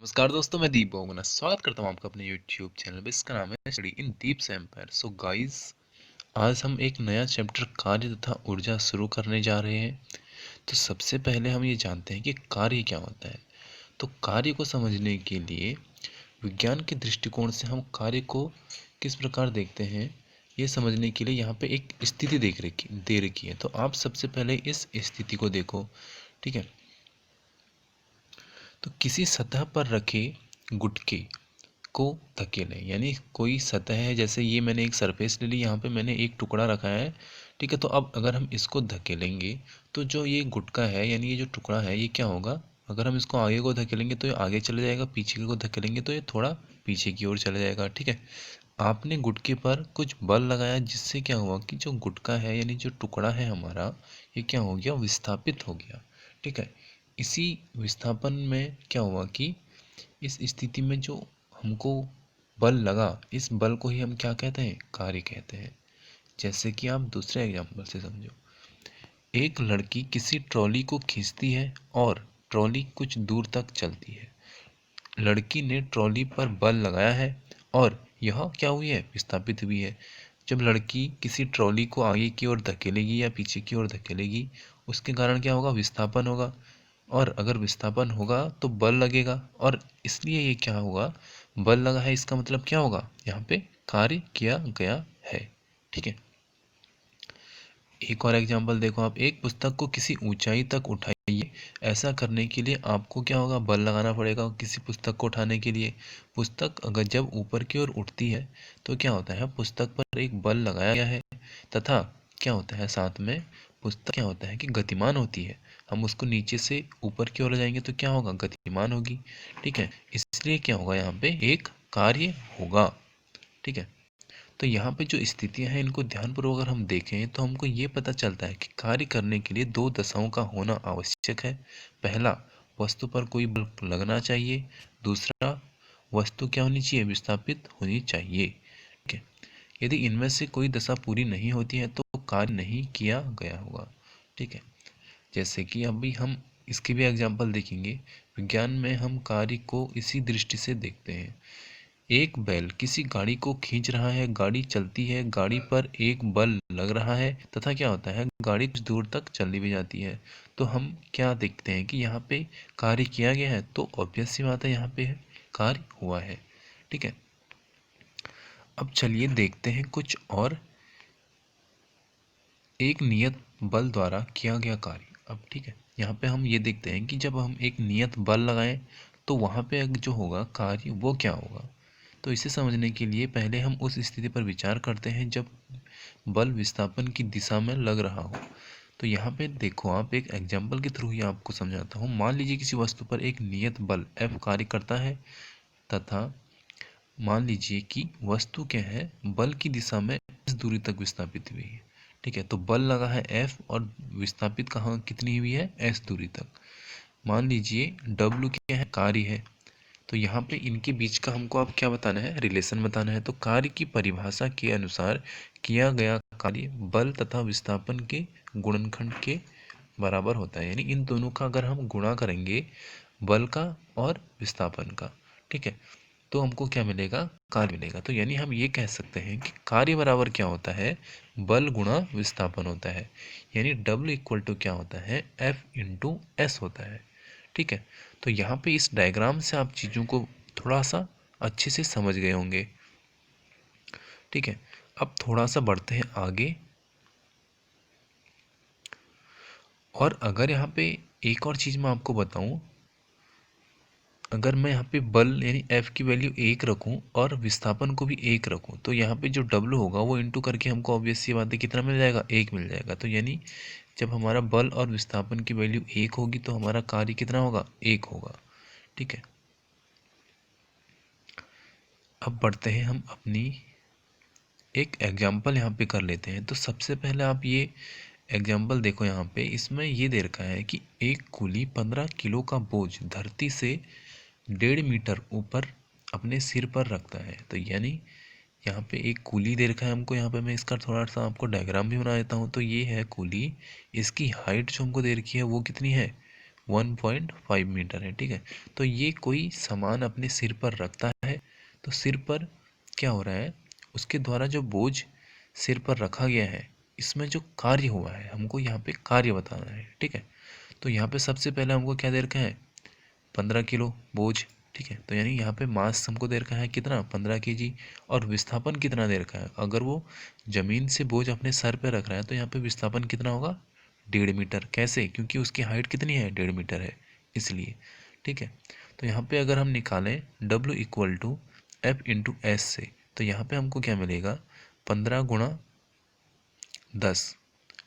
नमस्कार दोस्तों, मैं दीप बहुगुणा स्वागत करता हूँ आपका अपने YouTube चैनल पे। इसका नाम है study in deep's empire. So guys, आज हम एक नया चैप्टर कार्य तथा ऊर्जा शुरू करने जा रहे हैं। तो सबसे पहले हम ये जानते हैं कि कार्य क्या होता है। तो कार्य को समझने के लिए विज्ञान के दृष्टिकोण से हम कार्य को किस प्रकार देखते हैं, ये समझने के लिए यहाँ पे एक स्थिति दे रखी है। तो आप सबसे पहले इस स्थिति को देखो, ठीक है। तो किसी सतह पर रखे गुटके को धकेलें, यानी कोई सतह है, जैसे ये मैंने एक सरफेस ले ली, यहाँ पे मैंने एक टुकड़ा रखा है, ठीक है। तो अब अगर हम इसको धकेलेंगे तो जो ये गुटका है, यानी ये जो टुकड़ा है, ये क्या होगा, अगर हम इसको आगे को धकेलेंगे तो ये आगे चले जाएगा, पीछे को धकेलेंगे तो ये थोड़ा पीछे की ओर चले जाएगा, ठीक है। आपने गुटके पर कुछ बल लगाया, जिससे क्या हुआ कि जो गुटका है, यानी जो टुकड़ा है हमारा, ये क्या हो गया, विस्थापित हो गया, ठीक है। इसी विस्थापन में क्या हुआ कि इस स्थिति में जो हमको बल लगा, इस बल को ही हम क्या कहते हैं, कार्य कहते हैं। जैसे कि आप दूसरे एग्जाम्पल से समझो। एक लड़की किसी ट्रॉली को खींचती है और ट्रॉली कुछ दूर तक चलती है। लड़की ने ट्रॉली पर बल लगाया है और यह क्या हुई है, विस्थापित हुई है। जब लड़की किसी ट्रॉली को आगे की ओर धकेलेगी या पीछे की ओर धकेलेगी, उसके कारण क्या होगा, विस्थापन होगा। और अगर विस्थापन होगा तो बल लगेगा, और इसलिए ये क्या होगा, बल लगा है, इसका मतलब क्या होगा, यहाँ पे कार्य किया गया है, ठीक है। एक और एग्जांपल देखो आप। एक पुस्तक को किसी ऊंचाई तक उठाइए। ऐसा करने के लिए आपको क्या होगा, बल लगाना पड़ेगा किसी पुस्तक को उठाने के लिए। पुस्तक अगर जब ऊपर की ओर उठती है तो क्या होता है, पुस्तक पर एक बल लगाया गया है, तथा क्या होता है, साथ में पुस्तक क्या होता है कि गतिमान होती है। हम उसको नीचे से ऊपर की ओर ले जाएंगे तो क्या होगा, गतिमान होगी, ठीक है। इसलिए क्या होगा, यहाँ पे एक कार्य होगा, ठीक है। तो यहाँ पे जो स्थितियां हैं, इनको ध्यानपूर्वक अगर हम देखें तो हमको ये पता चलता है कि कार्य करने के लिए दो दशाओं का होना आवश्यक है। पहला, वस्तु पर कोई बल लगना चाहिए। दूसरा, वस्तु क्या होनी चाहिए, विस्थापित होनी चाहिए, ठीक है। यदि इनमें से कोई दशा पूरी नहीं होती है तो कार्य नहीं किया गया होगा, ठीक है। जैसे कि अभी हम इसकी भी एग्जाम्पल देखेंगे। विज्ञान में हम कार्य को इसी दृष्टि से देखते हैं। एक बैल किसी गाड़ी को खींच रहा है, गाड़ी चलती है, गाड़ी पर एक बल लग रहा है, तथा क्या होता है, गाड़ी कुछ दूर तक चली भी जाती है। तो हम क्या देखते हैं कि यहाँ पे कार्य किया गया है, तो ऑब्वियस सी बात है, यहाँ पे कार्य हुआ है, ठीक है। अब चलिए देखते हैं कुछ और, एक नियत बल द्वारा किया गया कार्य। अब ठीक है, यहाँ पे हम ये देखते हैं कि जब हम एक नियत बल लगाएं तो वहाँ पे जो होगा कार्य, वो क्या होगा। तो इसे समझने के लिए पहले हम उस स्थिति पर विचार करते हैं जब बल विस्थापन की दिशा में लग रहा हो। तो यहाँ पे देखो, आप एक एग्जाम्पल के थ्रू ही आपको समझाता हूँ। मान लीजिए किसी वस्तु पर एक नियत बल F कार्य करता है, तथा मान लीजिए कि वस्तु क्या है, बल की दिशा में इस दूरी तक विस्थापित हुई है, ठीक है। तो बल लगा है F और विस्थापित कहाँ कितनी हुई है, S दूरी तक। मान लीजिए W क्या है, कार्य है। तो यहाँ पे इनके बीच का हमको अब क्या बताना है, रिलेशन बताना है। तो कार्य की परिभाषा के अनुसार किया गया कार्य बल तथा विस्थापन के गुणनखंड के बराबर होता है। यानी इन दोनों का अगर हम गुणा करेंगे, बल का और विस्थापन का, ठीक है, तो हमको क्या मिलेगा, कार्य मिलेगा। तो यानी हम ये कह सकते हैं कि कार्य बराबर क्या होता है, बल गुणा विस्थापन होता है। यानी W इक्वल टू क्या होता है, F इंटू एस होता है, ठीक है। तो यहाँ पे इस डायग्राम से आप चीज़ों को थोड़ा सा अच्छे से समझ गए होंगे, ठीक है। अब थोड़ा सा बढ़ते हैं आगे। और अगर यहाँ पे एक और चीज़ मैं आपको बताऊँ, अगर मैं यहाँ पे बल यानी F की वैल्यू 1 रखूँ और विस्थापन को भी 1 रखूँ, तो यहाँ पे जो W होगा वो इंटू करके हमको ऑब्वियस सी बात है कितना मिल जाएगा, 1 मिल जाएगा। तो यानी जब हमारा बल और विस्थापन की वैल्यू 1 होगी तो हमारा कार्य कितना होगा, 1 होगा, ठीक है। अब बढ़ते हैं हम अपनी एक एग्जाम्पल यहाँ पे कर लेते हैं। तो सबसे पहले आप ये एग्जाम्पल देखो, यहाँ पे इसमें ये दे रखा है कि एक कुली 15 किलो का बोझ धरती से 1.5 मीटर ऊपर अपने सिर पर रखता है। तो यानी यहाँ पे एक कुली दे रखा है हमको। यहाँ पे मैं इसका थोड़ा सा आपको डायग्राम भी बना देता हूँ। तो ये है कुली, इसकी हाइट जो हमको दे रखी है वो कितनी है, 1.5 मीटर है। ठीक है, तो ये कोई सामान अपने सिर पर रखता है, तो सिर पर क्या हो रहा है, उसके द्वारा जो बोझ सिर पर रखा गया है, इसमें जो कार्य हुआ है हमको यहाँ पे कार्य बताना है। ठीक है, तो यहाँ पे सबसे पहले हमको क्या दे रखा है, 15 किलो बोझ। ठीक है, तो यानी यहाँ पे मास हमको दे रखा है कितना, 15 kg। और विस्थापन कितना दे रखा है, अगर वो जमीन से बोझ अपने सर पे रख रहा है तो यहाँ पे विस्थापन कितना होगा, 1.5 मीटर। कैसे, क्योंकि उसकी हाइट कितनी है, 1.5 मीटर है, इसलिए। ठीक है, तो यहाँ पे अगर हम निकालें W equal to F into S से, तो यहाँ पे हमको क्या मिलेगा, 15 × 10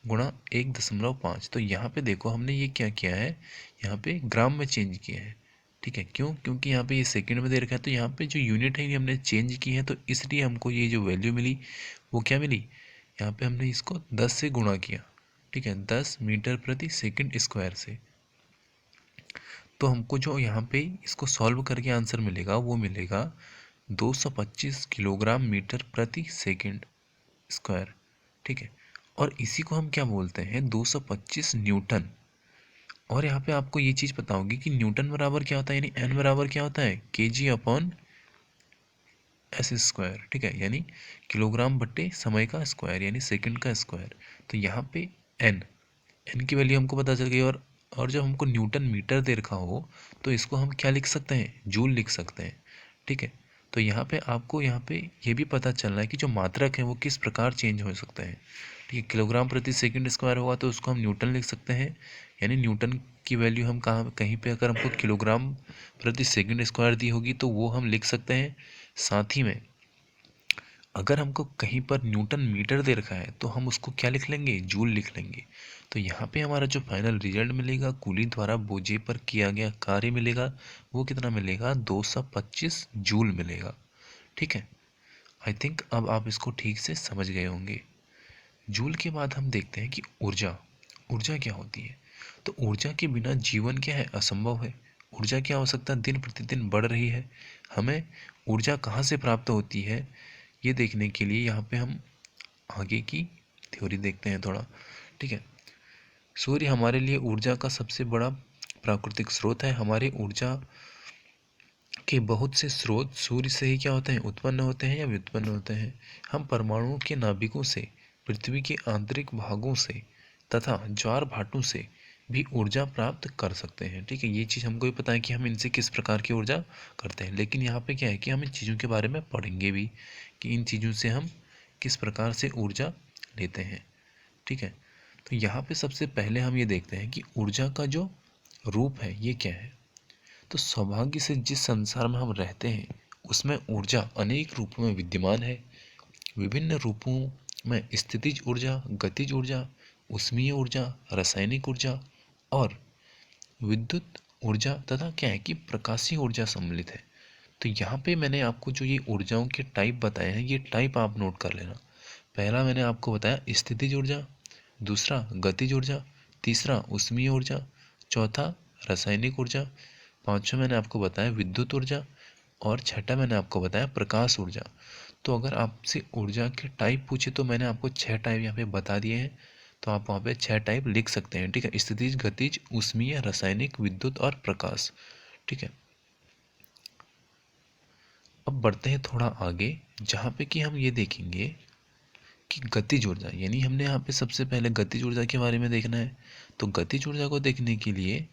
× 1.5। तो यहाँ पे देखो हमने ये क्या किया है, यहाँ पे ग्राम में चेंज किया है। ठीक है, क्यों, क्योंकि यहाँ पे ये सेकंड में दे रखा है, तो यहाँ पे जो यूनिट है ये हमने चेंज की है, तो इसलिए हमको ये जो वैल्यू मिली वो क्या मिली, यहाँ पे हमने इसको 10 से गुणा किया। ठीक है, 10 मीटर प्रति सेकंड स्क्वायर से। तो हमको जो यहाँ पे इसको सॉल्व करके आंसर मिलेगा वो मिलेगा 225 किलोग्राम मीटर प्रति सेकंड स्क्वायर। ठीक है, और इसी को हम क्या बोलते हैं, 225 न्यूटन। और यहाँ पे आपको ये चीज़ पता होगी कि न्यूटन बराबर क्या होता है, यानी एन बराबर क्या होता है, केजी अपॉन एस स्क्वायर। ठीक है, यानी किलोग्राम बट्टे समय का स्क्वायर, यानी सेकंड का स्क्वायर। तो यहाँ पे एन एन की वैल्यू हमको पता चल गई। और जब हमको न्यूटन मीटर दे रखा हो तो इसको हम क्या लिख सकते हैं, जूल लिख सकते हैं। ठीक है, तो यहाँ पे आपको यहाँ पे ये भी पता चलना है कि जो मात्रक है वो किस प्रकार चेंज हो सकते हैं। ठीक है, किलोग्राम प्रति सेकंड स्क्वायर होगा तो उसको हम न्यूटन लिख सकते हैं, यानी न्यूटन की वैल्यू हम कहाँ, कहीं पे अगर हमको किलोग्राम प्रति सेकंड स्क्वायर दी होगी तो वो हम लिख सकते हैं। साथ ही में अगर हमको कहीं पर न्यूटन मीटर दे रखा है तो हम उसको क्या लिख लेंगे, जूल लिख लेंगे। तो यहाँ पे हमारा जो फाइनल रिजल्ट मिलेगा, कूली द्वारा बोझे पर किया गया कार्य मिलेगा, वो कितना मिलेगा, 225 जूल मिलेगा। ठीक है, आई थिंक अब आप इसको ठीक से समझ गए होंगे। जूल के बाद हम देखते हैं कि ऊर्जा, ऊर्जा क्या होती है। तो ऊर्जा के बिना जीवन क्या है, असंभव है। ऊर्जा की आवश्यकता दिन प्रतिदिन बढ़ रही है। हमें ऊर्जा कहाँ से प्राप्त होती है, ये देखने के लिए यहाँ पे हम आगे की थ्योरी देखते हैं थोड़ा। ठीक है, सूर्य हमारे लिए ऊर्जा का सबसे बड़ा प्राकृतिक स्रोत है। हमारे ऊर्जा के बहुत से स्रोत सूर्य से ही क्या होते हैं, उत्पन्न होते हैं या व्युत्पन्न होते हैं। हम परमाणुओं के नाभिकों से, पृथ्वी के आंतरिक भागों से तथा ज्वार भाटों से भी ऊर्जा प्राप्त कर सकते हैं। ठीक है, ये चीज़ हमको भी पता है कि हम इनसे किस प्रकार की ऊर्जा करते हैं, लेकिन यहाँ पे क्या है कि हम इन चीज़ों के बारे में पढ़ेंगे भी कि इन चीज़ों से हम किस प्रकार से ऊर्जा लेते हैं। ठीक है, तो यहाँ पे सबसे पहले हम ये देखते हैं कि ऊर्जा का जो रूप है ये क्या है। तो सौभाग्य से जिस संसार में हम रहते हैं उसमें ऊर्जा अनेक रूपों में विद्यमान है। विभिन्न रूपों में स्थितिज ऊर्जा, गतिज ऊर्जा, ऊष्मीय ऊर्जा, रासायनिक ऊर्जा और विद्युत ऊर्जा तथा क्या है कि प्रकाशीय ऊर्जा सम्मिलित है। तो यहाँ पे मैंने आपको जो ये ऊर्जाओं के टाइप बताए हैं, ये टाइप आप नोट कर लेना। पहला मैंने आपको बताया स्थितिज ऊर्जा, दूसरा गतिज ऊर्जा, तीसरा ऊष्मीय ऊर्जा, चौथा रासायनिक ऊर्जा, पांचवा मैंने आपको बताया विद्युत ऊर्जा और छठा मैंने आपको बताया प्रकाश ऊर्जा। तो अगर आपसे ऊर्जा के टाइप पूछे तो मैंने आपको 6 टाइप यहाँ पे बता दिए हैं, तो आप वहाँ पे 6 टाइप लिख सकते हैं। ठीक है, स्थितिज, गतिज, ऊष्मीय, रासायनिक, विद्युत और प्रकाश। ठीक है, अब बढ़ते हैं थोड़ा आगे, जहाँ पे कि हम ये देखेंगे कि गतिज ऊर्जा, यानी हमने यहाँ पे सबसे पहले गतिज ऊर्जा के बारे में देखना है। तो गतिज ऊर्जा को देखने के लिए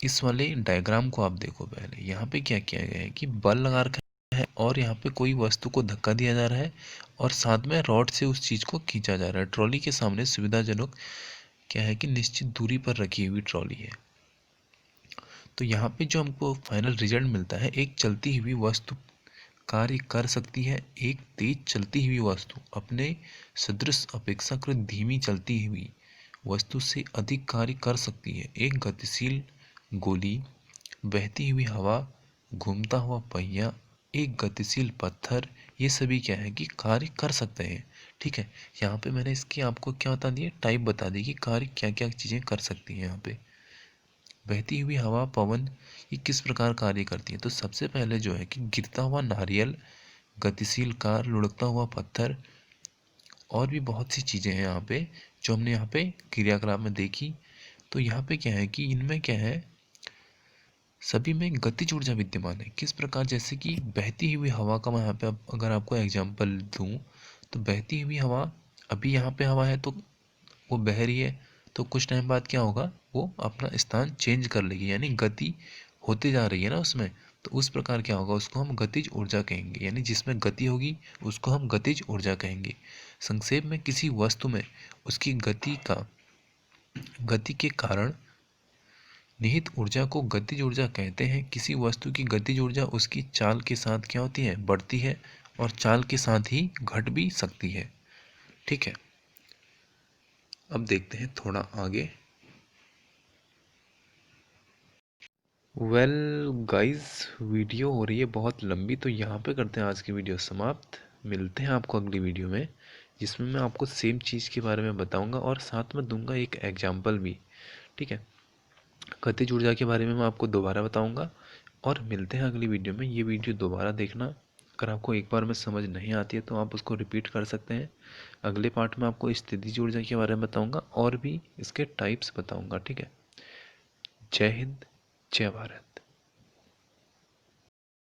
इस वाले डायग्राम को आप देखो। पहले यहाँ पे क्या किया गया है कि बल लगा रखा है और यहाँ पे कोई वस्तु को धक्का दिया जा रहा है और साथ में रॉड से उस चीज़ को खींचा जा रहा है। ट्रॉली के सामने सुविधाजनक क्या है कि निश्चित दूरी पर रखी हुई ट्रॉली है। तो यहाँ पे जो हमको फाइनल रिजल्ट मिलता है, एक चलती हुई वस्तु कार्य कर सकती है, एक तेज चलती हुई वस्तु अपने सदृश अपेक्षाकृत धीमी चलती हुई वस्तु से अधिक कार्य कर सकती है। एक गतिशील गोली, बहती हुई हवा, घूमता हुआ पहिया, एक गतिशील पत्थर, ये सभी क्या है कि कार्य कर सकते हैं। ठीक है, यहाँ पे मैंने इसकी आपको क्या बता दिया, टाइप बता दी कि कार्य क्या क्या चीज़ें कर सकती हैं। यहाँ पे बहती हुई हवा, पवन, ये किस प्रकार कार्य करती है। तो सबसे पहले जो है कि गिरता हुआ नारियल, गतिशील कार, लुढ़कता हुआ पत्थर और भी बहुत सी चीज़ें हैं यहाँ पे जो हमने यहाँ पे क्रियाकलाप में देखी। तो यहाँ पे क्या है कि इनमें क्या है, सभी में गतिज ऊर्जा विद्यमान है। किस प्रकार, जैसे कि बहती हुई हवा का मैं यहाँ पे अगर आपको एग्जांपल दूँ, तो बहती हुई हवा, अभी यहाँ पे हवा है तो वो बह रही है, तो कुछ टाइम बाद क्या होगा, वो अपना स्थान चेंज कर लेगी, यानी गति होते जा रही है ना उसमें। तो उस प्रकार क्या होगा, उसको हम गतिज ऊर्जा कहेंगे, यानी जिसमें गति होगी उसको हम गतिज ऊर्जा कहेंगे। संक्षेप में, किसी वस्तु में उसकी गति के कारण निहित ऊर्जा को गतिज ऊर्जा कहते हैं। किसी वस्तु की गतिज ऊर्जा उसकी चाल के साथ क्या होती है, बढ़ती है, और चाल के साथ ही घट भी सकती है। ठीक है, अब देखते हैं थोड़ा आगे। वेल गाइस, वीडियो हो रही है बहुत लंबी, तो यहाँ पे करते हैं आज की वीडियो समाप्त। मिलते हैं आपको अगली वीडियो में, जिसमें मैं आपको सेम चीज़ के बारे में बताऊंगा और साथ में दूंगा एक एग्जाम्पल भी। ठीक है, गतिज ऊर्जा के बारे में मैं आपको दोबारा बताऊंगा, और मिलते हैं अगली वीडियो में। ये वीडियो दोबारा देखना, अगर आपको एक बार में समझ नहीं आती है तो आप उसको रिपीट कर सकते हैं। अगले पार्ट में आपको स्थितिज ऊर्जा के बारे में बताऊंगा और भी इसके टाइप्स बताऊंगा। ठीक है, जय हिंद, जय भारत।